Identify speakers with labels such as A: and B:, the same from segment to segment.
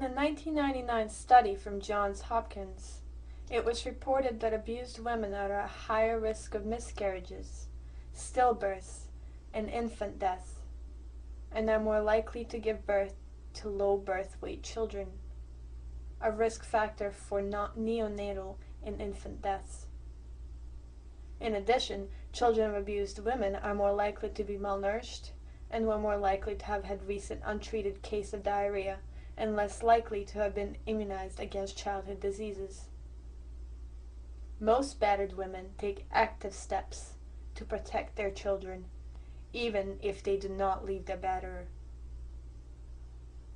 A: a 1999 study from Johns Hopkins, it was reported that abused women are at a higher risk of miscarriages, stillbirths, and infant death, and are more likely to give birth to low birth weight children, a risk factor for neonatal and infant deaths. In addition, children of abused women are more likely to be malnourished and were more likely to have had recent untreated case of diarrhea and less likely to have been immunized against childhood diseases. Most battered women take active steps to protect their children, even if they do not leave their batterer.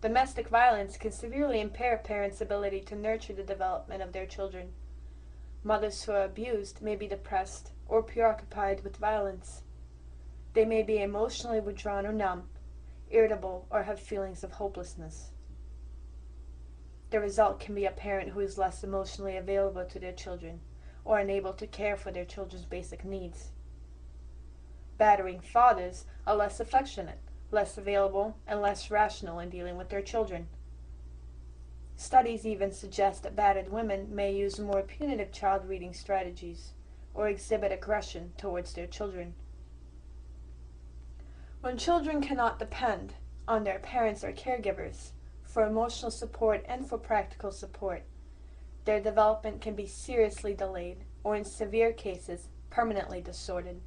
A: Domestic violence can severely impair parents' ability to nurture the development of their children. Mothers who are abused may be depressed or preoccupied with violence. They may be emotionally withdrawn or numb, irritable, or have feelings of hopelessness. The result can be a parent who is less emotionally available to their children or unable to care for their children's basic needs. Battering fathers are less affectionate, less available, and less rational in dealing with their children. Studies even suggest that battered women may use more punitive child reading strategies or exhibit aggression towards their children. When children cannot depend on their parents or caregivers for emotional support and for practical support, their development can be seriously delayed or, in severe cases, permanently distorted.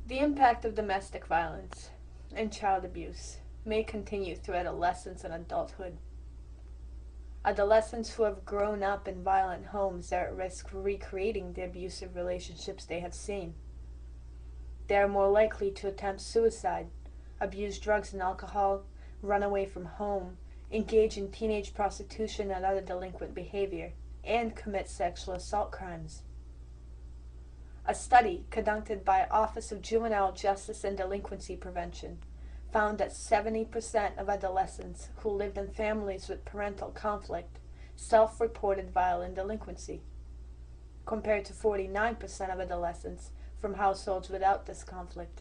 A: The impact of domestic violence and child abuse may continue through adolescence and adulthood. Adolescents who have grown up in violent homes are at risk for recreating the abusive relationships they have seen. They are more likely to attempt suicide, abuse drugs and alcohol, run away from home, engage in teenage prostitution and other delinquent behavior, and commit sexual assault crimes. A study conducted by Office of Juvenile Justice and Delinquency Prevention found that 70% of adolescents who lived in families with parental conflict self-reported violent delinquency, compared to 49% of adolescents from households without this conflict.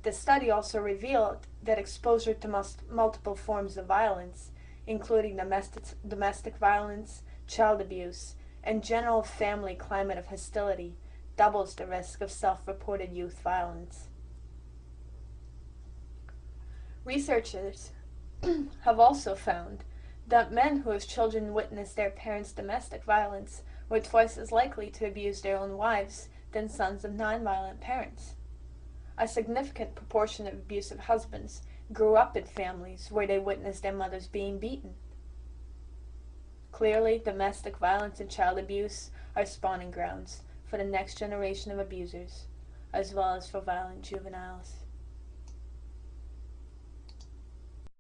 A: The study also revealed that exposure to multiple forms of violence, including domestic violence, child abuse, and general family climate of hostility, doubles the risk of self-reported youth violence. Researchers have also found that men whose children witnessed their parents' domestic violence were twice as likely to abuse their own wives than sons of nonviolent parents. A significant proportion of abusive husbands grew up in families where they witnessed their mothers being beaten. Clearly, domestic violence and child abuse are spawning grounds for the next generation of abusers, as well as for violent juveniles.